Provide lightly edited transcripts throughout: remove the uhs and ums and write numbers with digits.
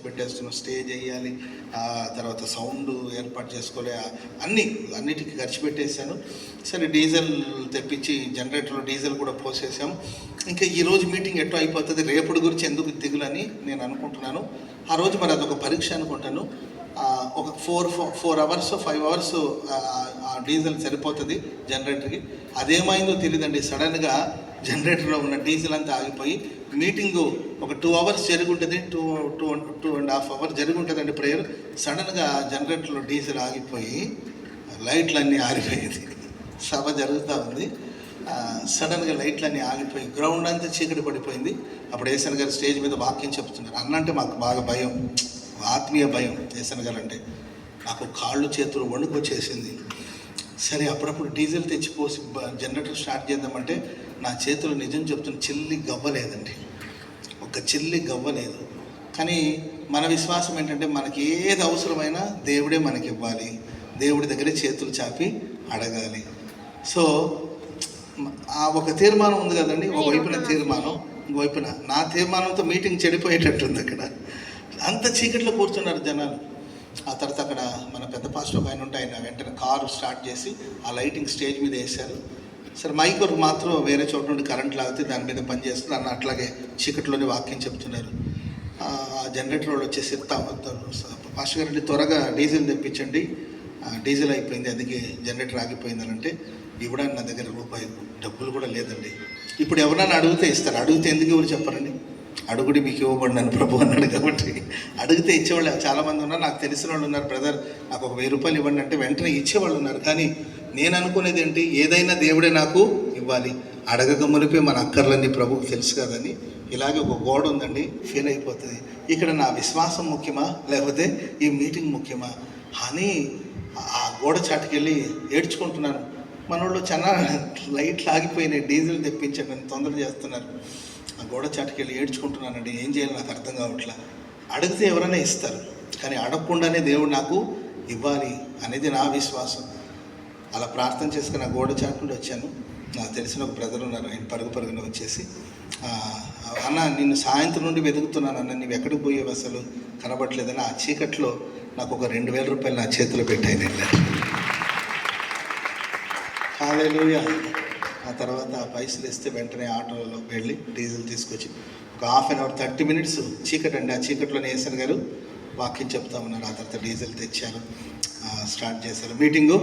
పెట్టేస్తున్నాం, stage వేయాలి, తర్వాత sound ఏర్పాటు చేసుకోలే, అన్నిటికీ ఖర్చు పెట్టేశాను. సరే డీజిల్ తెప్పించి జనరేటర్లో డీజిల్ కూడా పోసేసాం. ఇంకా ఈరోజు మీటింగ్ ఎట్టో అయిపోతుంది, రేపటి గురించి ఎందుకు దిగులని నేను అనుకుంటున్నాను. ఆ రోజు మరి అదొక పరీక్ష అనుకుంటాను. ఒక 4 అవర్స్ 5 అవర్స్ డీజిల్ సరిపోతుంది జనరేటర్కి. అదేమైందో తెలియదండి, సడన్గా జనరేటర్లో ఉన్న డీజిల్ అంతా ఆగిపోయి మీటింగు ఒక 2 అవర్స్ జరుగుంటుంది, 2.5 అవర్స్ జరుగుంటుందండి ప్రేయర్. సడన్గా జనరేటర్లో డీజిల్ ఆగిపోయి లైట్లన్నీ ఆరిపోయేది. సభ జరుగుతూ ఉంది, సడన్గా లైట్లన్నీ ఆగిపోయి గ్రౌండ్ అంతా చీకటి పడిపోయింది. అప్పుడు ఏసన్ గారు స్టేజ్ మీద వాక్యం చెప్తున్నారు. అన్నంటే మాకు బాగా భయం, ఆత్మీయ భయం. ఏసన్ గారు అంటే నాకు కాళ్ళు చేతులు వణుకొచ్చేసింది. సరే అప్పుడప్పుడు డీజిల్ తెచ్చిపోసి జనరేటర్ స్టార్ట్ చేద్దామంటే నా చేతులు నిజం చెప్తున్న చిల్లి గవ్వలేదండి, ఒక చిల్లి గవ్వలేదు. కానీ మన విశ్వాసం ఏంటంటే మనకి ఏది అవసరమైనా దేవుడే మనకి ఇవ్వాలి, దేవుడి దగ్గరే చేతులు చాపి అడగాలి. సో ఆ ఒక తీర్మానం ఉంది కదండి, ఒకవైపున తీర్మానం, ఇంకోవైపున నా తీర్మానంతో మీటింగ్ చెడిపోయేటట్టుంది. అక్కడ అంత చీకట్లో కూర్చున్నారు జనాలు. ఆ తర్వాత అక్కడ మన పెద్ద పాస్టర్ ఒక ఆయన ఉంటే ఆయన వెంటనే కారు స్టార్ట్ చేసి ఆ లైటింగ్ స్టేజ్ మీద వేశారు. సరే మైక్ వరకు మాత్రం వేరే చోట నుండి కరెంట్ లాగితే దాని మీద పనిచేస్తుంది అన్న, అట్లాగే చీకట్లోనే వాక్యం చెప్తున్నారు. ఆ జనరేటర్ వాళ్ళు వచ్చేసి పాస్టర్ గారు త్వరగా డీజిల్ తెప్పించండి, డీజిల్ అయిపోయింది, అందుకే జనరేటర్ ఆగిపోయింది అని అంటే, ఇవ్వడానికి నా దగ్గర రూపాయి డబ్బులు కూడా లేదండి. ఇప్పుడు ఎవరైనా అడిగితే ఇస్తారు, అడిగితే ఎందుకు ఎవరు చెప్పరండి, అడుగుడి మీకు ఇవ్వబడినాను ప్రభు అన్నాడు కాబట్టి అడిగితే ఇచ్చేవాళ్ళు చాలామంది ఉన్నారు. నాకు తెలిసిన వాళ్ళు ఉన్నారు, బ్రదర్ నాకు ఒక 1000 రూపాయలు ఇవ్వండి అంటే వెంటనే ఇచ్చేవాళ్ళు ఉన్నారు. కానీ నేను అనుకునేది ఏంటి, ఏదైనా దేవుడే నాకు ఇవ్వాలి, అడగక మునిపే మన అక్కర్లన్నీ ప్రభువుకు తెలుసు కదని. ఇలాగే ఒక గోడ ఉందండి, ఫెయిల్ అయిపోతుంది. ఇక్కడ నా విశ్వాసం ముఖ్యమా లేకపోతే ఈ మీటింగ్ ముఖ్యమా అని ఆ గోడ చాటుకెళ్ళి ఏడ్చుకుంటున్నాను. మన వాళ్ళు చాలా లైట్లు ఆగిపోయినాయి, డీజిల్ తెప్పించండి అని తొందర చేస్తున్నారు. ఆ గోడ చాటుకెళ్ళి ఏడ్చుకుంటున్నానండి, ఏం చేయాలి నాకు అర్థం కావట్లా. అడిగితే ఎవరైనా ఇస్తారు, కానీ అడగకుండానే దేవుడు నాకు ఇవ్వాలి అనేది నా విశ్వాసం. అలా ప్రార్థన చేసుకుని ఆ గోడ చాటు నుండి వచ్చాను. నాకు తెలిసిన ఒక బ్రదర్ ఉన్నారు, ఆయన పరుగున వచ్చేసి, అన్న నిన్ను సాయంత్రం నుండి వెతుకుతున్నాను అన్న, నువ్వు ఎక్కడికి పోయేవి అసలు కనబడలేదని. ఆ చీకట్లో నాకు ఒక 2000 రూపాయలు నా చేతిలో పెట్టాను. హల్లెలూయా. ఆ తర్వాత ఆ పైసలు ఇస్తే వెంటనే ఆటోలో వెళ్ళి డీజిల్ తీసుకొచ్చి ఒక 1/2 అవర్ 30 మినిట్స్ చీకటి అండి, ఆ చీకట్లోనే ఏసన్ గారు వాక్యం చెప్తామన్నారు. ఆ తర్వాత డీజిల్ తెచ్చారు, స్టార్ట్ చేశారు, మీటింగు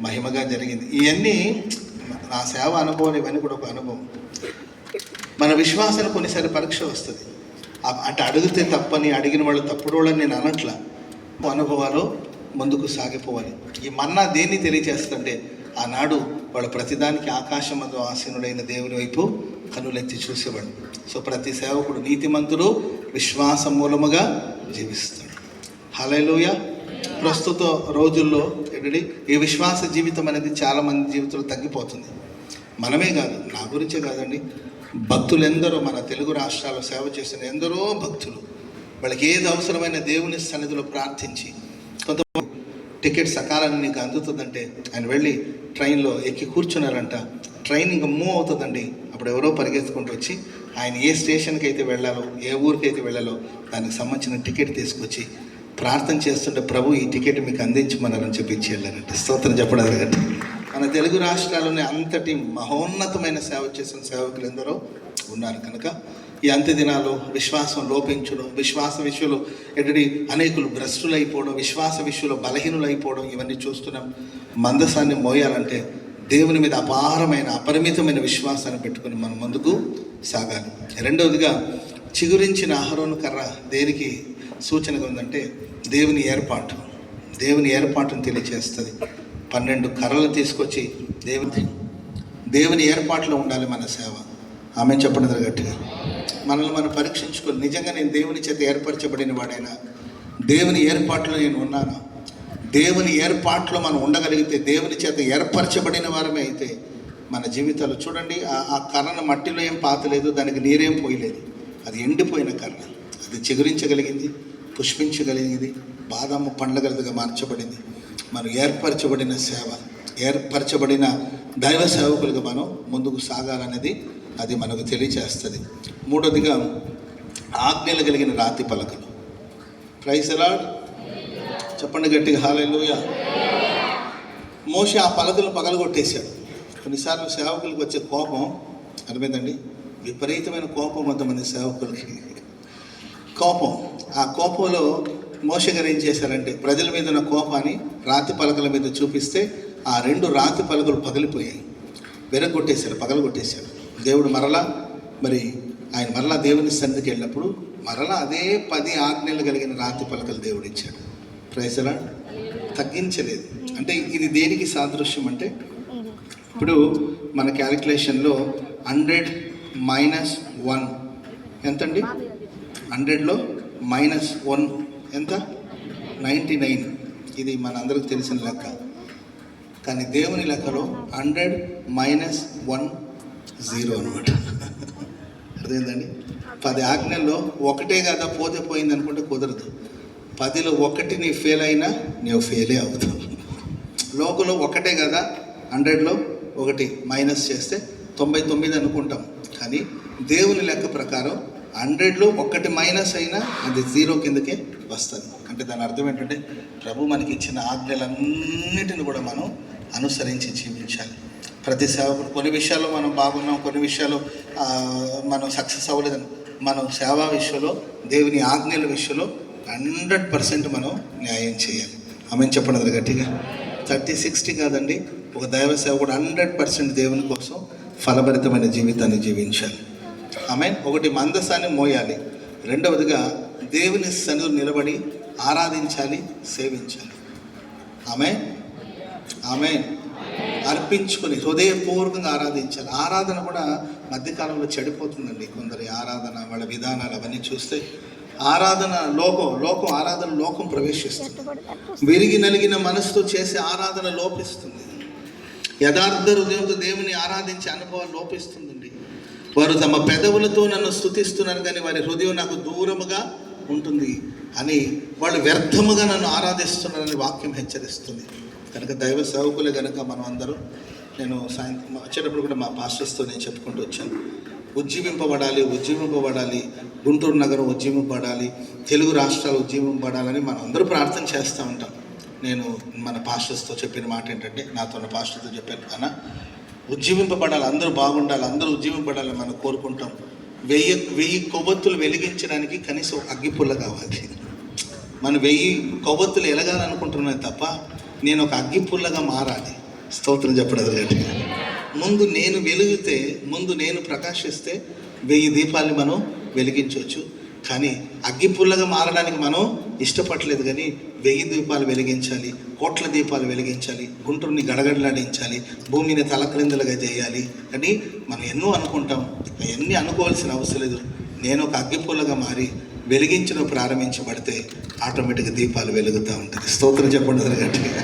మహిమగా జరిగింది. ఇవన్నీ నా సేవ అనుభవం, ఇవన్నీ కూడా ఒక అనుభవం. మన విశ్వాసానికి కొన్నిసారి పరీక్ష వస్తుంది. అంటే అడిగితే తప్పని, అడిగిన వాళ్ళు తప్పుడు వాళ్ళని నేను అనట్లా. అనుభవాలు ముందుకు సాగిపోవాలి. ఈ మన్నా దేన్ని తెలియజేస్తుంటే, ఆనాడు వాళ్ళు ప్రతిదానికి ఆకాశమందు ఆసీనుడైన దేవుని వైపు కనులెత్తి చూసేవాడు. సో ప్రతి సేవకుడు నీతిమంతుడు విశ్వాస మూలముగా జీవిస్తాడు. హల్లెలూయా. ప్రస్తుత రోజుల్లో ఏంటంటే ఈ విశ్వాస జీవితం అనేది చాలామంది జీవితంలో తగ్గిపోతుంది. మనమే కాదు, నా గురించే కాదండి, భక్తులు ఎందరో, మన తెలుగు రాష్ట్రాల్లో సేవ చేసిన ఎందరో భక్తులు, వాళ్ళకి ఏది అవసరమైన దేవుని సన్నిధిలో ప్రార్థించి, కొంతమంది టికెట్ సకాలాన్ని నీకు అందుతుందంటే ఆయన వెళ్ళి ట్రైన్లో ఎక్కి కూర్చున్నారంట. ట్రైన్ ఇంకా మూవ్ అవుతుందండి, అప్పుడు ఎవరో పరిగెత్తుకుంటూ వచ్చి ఆయన ఏ స్టేషన్కి అయితే వెళ్ళాలో, ఏ ఊరికైతే వెళ్ళాలో దానికి సంబంధించిన టికెట్ తీసుకొచ్చి ప్రార్థన చేస్తుంటే, ప్రభు ఈ టికెట్ మీకు అందించమన్నారని చెప్పి ఇచ్చి వెళ్ళారంటే. స్తోత్రం చెప్పడం కంటే మన తెలుగు రాష్ట్రాల్లోనే అంతటి మహోన్నతమైన సేవ చేసిన సేవకులు ఎందరో ఉన్నారు. కనుక ఈ అంత్య దినాలు విశ్వాసం లోపించడం, విశ్వాస విషయంలో ఎక్కడి అనేకులు భ్రష్టులైపోవడం, విశ్వాస విషయంలో బలహీనులైపోవడం, ఇవన్నీ చూస్తున్నాం. మందసాన్ని మోయాలంటే దేవుని మీద అపారమైన అపరిమితమైన విశ్వాసాన్ని పెట్టుకుని మనం ముందుకు సాగాలి. రెండవదిగా చిగురించిన అహరోను కర్ర దేనికి సూచనగా ఉందంటే దేవుని ఏర్పాటును తెలియజేస్తుంది. 12 కర్రలు తీసుకొచ్చి దేవుని ఏర్పాటులో ఉండాలి మన సేవ. ఆమె చెప్పడం గట్టిగా మనల్ని మనం పరీక్షించుకొని, నిజంగా నేను దేవుని చేత ఏర్పరచబడిన వాడైనా, దేవుని ఏర్పాటులో నేను ఉన్నానా, దేవుని ఏర్పాటులో మనం ఉండగలిగితే, దేవుని చేత ఏర్పరచబడిన వారమే అయితే మన జీవితాలు చూడండి. ఆ కర్రను మట్టిలో ఏం పాతలేదు, దానికి నీరేం పోయలేదు, అది ఎండిపోయిన కర్ర, అది చిగురించగలిగింది, పుష్పించగలిగింది, బాదాము పండ్లగలదిగా మార్చబడింది. మనం ఏర్పరచబడిన సేవ, ఏర్పరచబడిన దైవ సేవకులుగా మనం ముందుకు సాగాలనేది అది మనకు తెలియజేస్తుంది. మూడవదిగా ఆజ్ఞలు కలిగిన రాతి పలకలు. Praise the Lord. చెప్పండి గట్టిగా హల్లెలూయా. మోషే ఆ పలకలు పగలగొట్టేశాడు. కొన్నిసార్లు సేవకులకు వచ్చే కోపం అర్థమైందండి, విపరీతమైన కోపం కొంతమంది సేవకులకి. కోపం, ఆ కోపంలో మోషే గారు ఏం చేశారంటే ప్రజల మీద ఉన్న కోపాన్ని రాతి పలకల మీద చూపిస్తే ఆ 2 రాతి పలకలు పగిలిపోయాయి, పగలగొట్టేశాడు. దేవుడు మరలా ఆయన మరలా దేవుని సన్నిధికి వెళ్ళినప్పుడు మరలా అదే 10 ఆజ్ఞలు కలిగిన రాతి పలకలు దేవుడు ఇచ్చాడు. Praise the Lord. తగ్గించలేదు. అంటే ఇది దేనికి సాదృశ్యం అంటే, ఇప్పుడు మన క్యాలిక్యులేషన్లో 100 - 1 ఎంతండి? 100లో -1 ఎంత? 99. ఇది మన అందరికి తెలిసిన లెక్క. కానీ దేవుని లెక్కలో 100 - 1 0 అనమాట. అర్థమైందండి? 10 ఆజ్ఞల్లో ఒకటే కదా పోతే పోయింది అనుకుంటే కుదరదు. 10లో 1 నీ ఫెయిల్ అయినా నువ్వు ఫెయిలే అవుతావు. లోకంలో ఒకటే కదా, 100లో 1 మైనస్ చేస్తే 99 అనుకుంటాం. కానీ దేవుని లెక్క ప్రకారం 100లో 1 మైనస్ అయినా అది 0 కిందకే వస్తుంది. అంటే దాని అర్థం ఏంటంటే ప్రభు మనకి ఇచ్చిన ఆజ్ఞలన్నిటిని కూడా మనం అనుసరించి జీవించాలి. ప్రతి సేవకుడు కొన్ని విషయాల్లో మనం బాగున్నాం, కొన్ని విషయాలు మనం సక్సెస్ అవ్వలేదని, మనం సేవా విషయంలో దేవుని ఆజ్ఞల విషయంలో 100% మనం న్యాయం చేయాలి. ఆమెను చెప్పండి గట్టిగా. 30-60 కాదండి, ఒక దైవ సేవకుడు 100% దేవుని కోసం ఫలభరితమైన జీవితాన్ని జీవించాలి. ఆమె ఒకటి మందసాన్ని మోయాలి, రెండవదిగా దేవుని సన్నిధిలో నిలబడి ఆరాధించాలి, సేవించాలి. ఆమె అర్పించుకొని హృదయపూర్వకంగా ఆరాధించాలి. ఆరాధన కూడా మధ్యకాలంలో చెడిపోతుందండి. కొందరి ఆరాధన, వాళ్ళ విధానాలు అవన్నీ చూస్తే ఆరాధన లోకం ఆరాధన లోకం ప్రవేశిస్తుంది. విరిగి నలిగిన మనసుతో చేసే ఆరాధన లోపిస్తుంది. యథార్థ హృదయంతో దేవుని ఆరాధించే అనుభవం లోపిస్తుందండి. వారు తమ పెదవులతో నన్ను స్తుతిస్తున్నారు కానీ వారి హృదయం నాకు దూరముగా ఉంటుంది అని, వాళ్ళు వ్యర్థముగా నన్ను ఆరాధిస్తున్నారని వాక్యం హెచ్చరిస్తుంది. కనుక దైవ సేవకులే కనుక మనం అందరూ, నేను సాయంత్రం వచ్చేటప్పుడు కూడా మా పాస్టర్స్తో నేను చెప్పుకుంటూ వచ్చాను, ఉజ్జీవింపబడాలి, గుంటూరు నగరం ఉజ్జీవింపబడాలి, తెలుగు రాష్ట్రాలు ఉజ్జీవింపబడాలని మనం అందరూ ప్రార్థన చేస్తూ ఉంటాం. నేను మన పాస్టర్స్తో చెప్పిన మాట ఏంటంటే, నాతో ఉన్న పాస్టర్తో చెప్పాను, అన్న ఉజ్జీవింపబడాలి, అందరూ బాగుండాలి, అందరూ ఉజ్జీవింపబడాలని మనం కోరుకుంటాం. 1000 కొవ్వొత్తులు వెలిగించడానికి కనీసం అగ్గిపుల్ల కావాలి. మనం 1000 కొవ్వొత్తులు ఎలగాలనుకుంటున్నాను తప్ప నేను ఒక అగ్గిపుల్లగా మారాలి. స్తోత్రం చెప్పడం గట్టిగా. ముందు నేను వెలిగితే, ముందు నేను ప్రకాశిస్తే 1000 దీపాలని మనం వెలిగించవచ్చు. కానీ అగ్గిపుల్లగా మారడానికి మనం ఇష్టపడలేదు. కానీ 1000 దీపాలు వెలిగించాలి, కోట్ల దీపాలు వెలిగించాలి, గుంటూరుని గడగడలాడించాలి, భూమిని తలక్రిందులుగా చేయాలి అని మనం ఎన్నో అనుకుంటాం. అవన్నీ అనుకోవాల్సిన అవసరం లేదు. నేను ఒక అగ్గిపుల్లగా మారి వెలిగించడం ప్రారంభించబడితే ఆటోమేటిక్గా దీపాలు వెలుగుతూ ఉంటుంది. స్తోత్రం చెప్పండి గట్టిగా.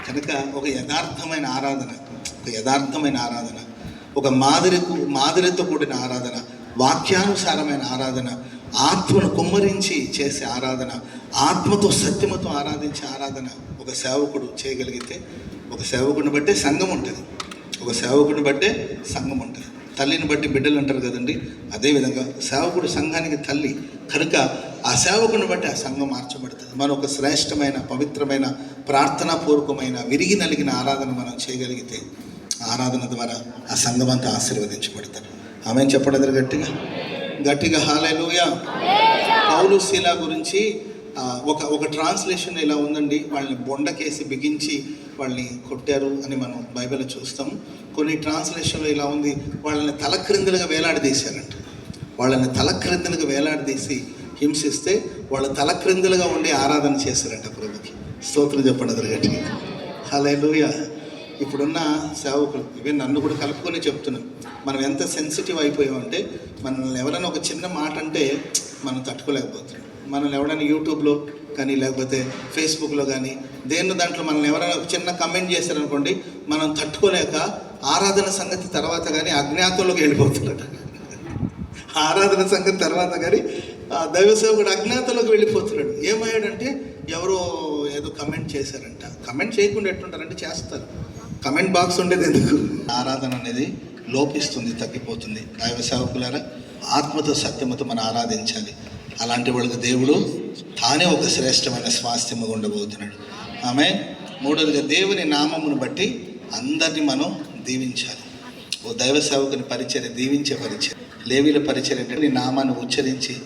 కనుక ఒక యథార్థమైన ఆరాధన, ఒక మాదిరితో కూడిన ఆరాధన, వాక్యానుసారమైన ఆరాధన, ఆత్మను కుమ్మరించి చేసే ఆరాధన, ఆత్మతో సత్యముతో ఆరాధించే ఆరాధన ఒక సేవకుడు చేయగలిగితే, ఒక సేవకుడిని బట్టే సంఘం ఉంటుంది. తల్లిని బట్టి బిడ్డలు అంటారు కదండి, అదేవిధంగా సేవకుడు సంఘానికి తల్లి కనుక ఆ సేవకుని బట్టి ఆ సంఘం మార్చబడుతుంది. మనం ఒక శ్రేష్టమైన, పవిత్రమైన, ప్రార్థనాపూర్వకమైన, విరిగి నలిగిన ఆరాధన మనం చేయగలిగితే ఆరాధన ద్వారా ఆ సంఘం అంతా ఆశీర్వదించబడతారు. ఆమెను చెప్పడం గట్టిగా హల్లెలూయా. పౌలు శీలా గురించి ఒక ట్రాన్స్లేషన్ ఇలా ఉందండి, వాళ్ళని బొండకేసి బిగించి వాళ్ళని కొట్టారు అని మనం బైబిల్లో చూస్తాము. కొన్ని ట్రాన్స్లేషన్లో ఇలా ఉంది, వాళ్ళని తలక్రిందులుగా వేలాడదీశారంట. వాళ్ళని తలక్రిందులుగా వేలాడదీసి హింసిస్తే వాళ్ళు తలక్రిందులుగా ఉండి ఆరాధన చేశారంట ప్రభుకి. స్తోత్రం చెప్పండి గట్టిగా హల్లెలూయా. ఇప్పుడున్న సేవకులు, ఇవే నన్ను కూడా కలుపుకొని చెప్తున్నాం, మనం ఎంత సెన్సిటివ్ అయిపోయామంటే, మనల్ని ఎవరైనా ఒక చిన్న మాట అంటే మనం తట్టుకోలేకపోతున్నాం. మనల్ని ఎవరైనా యూట్యూబ్లో కానీ లేకపోతే ఫేస్బుక్లో కానీ దాంట్లో మనల్ని ఎవరైనా ఒక చిన్న కమెంట్ చేశారనుకోండి, మనం తట్టుకోలేక ఆరాధన సంగతి తర్వాత కానీ అజ్ఞాతంలోకి వెళ్ళిపోతున్నాడు. ఆరాధన సంగతి తర్వాత కానీ దైవ సేవకుడు అజ్ఞాతంలోకి వెళ్ళిపోతున్నాడు. ఏమయ్యాడంటే ఎవరో ఏదో కమెంట్ చేశారంట. కమెంట్ చేయకుండా ఎట్టుంటారంటే చేస్తారు. కమెంట్ బాక్స్ ఉండేది ఎందుకు? ఆరాధన అనేది లోపిస్తుంది, తగ్గిపోతుంది. దైవ సేవకులారా, ఆత్మతో సత్యమతో మనం ఆరాధించాలి. అలాంటి వాళ్ళకి దేవుడు తానే ఒక శ్రేష్టమైన స్వాస్థ్యముగా ఉండబోతున్నాడు. ఆమె మూడవదిగా దేవుని నామమును బట్టి అందరినీ మనం దీవించాలి. ఓ దైవ సేవకుని పరిచర్య దీవించే పరిచర్య. లేవీల పరిచర్య అంటే నీ నామాన్ని ఉచ్చరించి